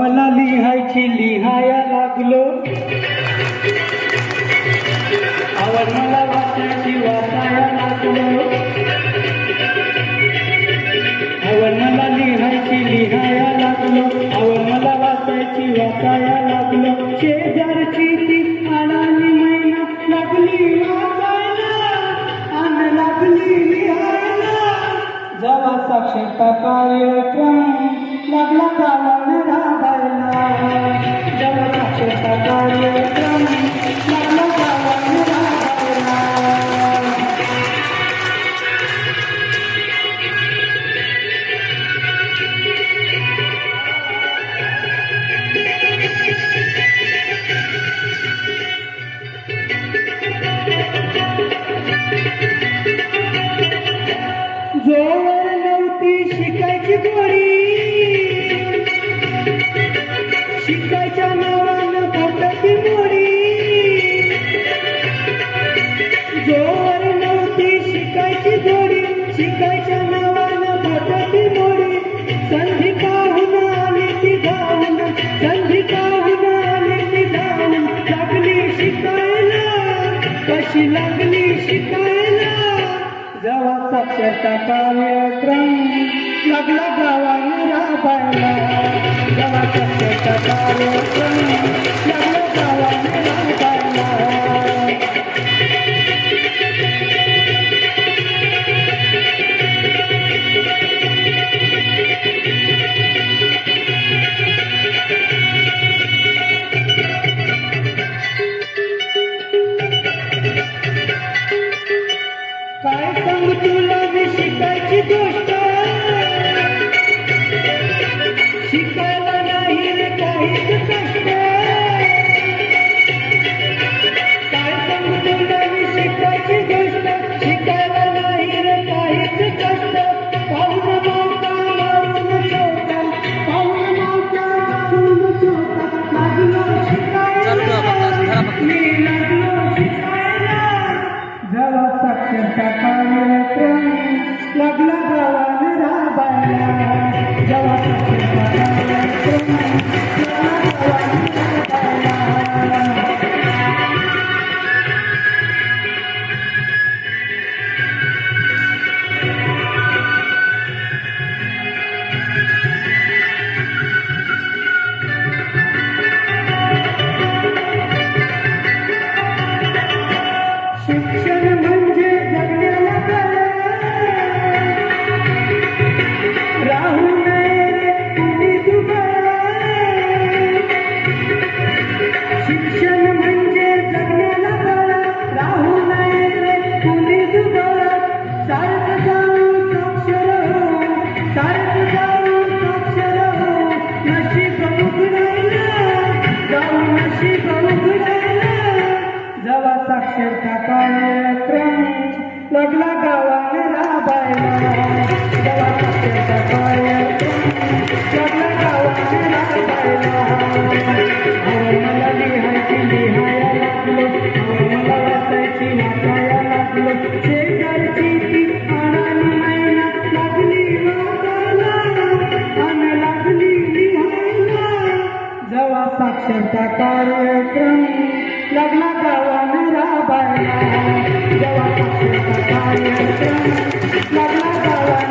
मला लिहायला लागलो, आवड मला वाचायला लागलो, आवड मला लिहायला लागलो, आवड मला वाचायला लागलो. शेजारची ती अडाणी मैना लागली वाचायला आणि लागली लिहायला. जेव्हा साक्षरता कार्यक्रम लागला गावाने राबायला, जेव्हा साक्षरता कार्यक्रम लागला गावाने राबायला. जोवर नव्हती शिकायची गोडी, शिकायच्या नावानं पोटाची मोडी. जोवर नव्हती शिकायची गोडी, शिकायच्या नावानं पोटाची मोडी. संधी पाहून आली ती धावून, संधी पाहून आली ती धावून. लागली शिकायला, कशी लागली शिकायला. जेव्हा साक्षरता कार्यक्रम लागला गावाने राबायला, जेव्हा साक्षरता कार्यक्रम लागला गावाने राबायला. काय सांगू तुला मी शिकायची गोष्ट, शिकायला नाही रे काहीच कष्ट. काय सांगू तुला मी शिकायची गोष्ट, शिकायला नाही रे काहीच कष्ट. पाहून मावता मारून छोटा, पाहून मावता मारून छोटा. लागलो शिकायला, मी लागलो शिकायला. जेव्हा साक्षरता कार्यक्रम लागला गावाने राबायला, जेव्हा साक्षरता कार्यक्रम लागला गावाने राबायला. शिक्षण म्हणजे जगण्याला कला, राहू नये रे कुणी दुबळा. शिक्षण म्हणजे जगण्याला कला, राहू नये रे कुणी दुबळा. सारखं जाऊ साक्षर हो, सारखं जाऊ साक्षर हो. नशीब उघडायला, जाऊ नशीब उघडायला. जेव्हा साक्षरता कार्यक्रम लागला गावाने राबायला, जेव्हा साक्षरता कार्यक्रम लागला गावाने राबायला. आवड मला लिहायला लागलो, आवड मला वाचायला लागलो. शेजारची ती अडाणी मैना लागली वाचायला आणि लागली लिहायला. जेव्हा साक्षरता कार्यक्रम लागला गावाने राबायला, जेव्हा साक्षरता कार्यक्रम लागला गावाने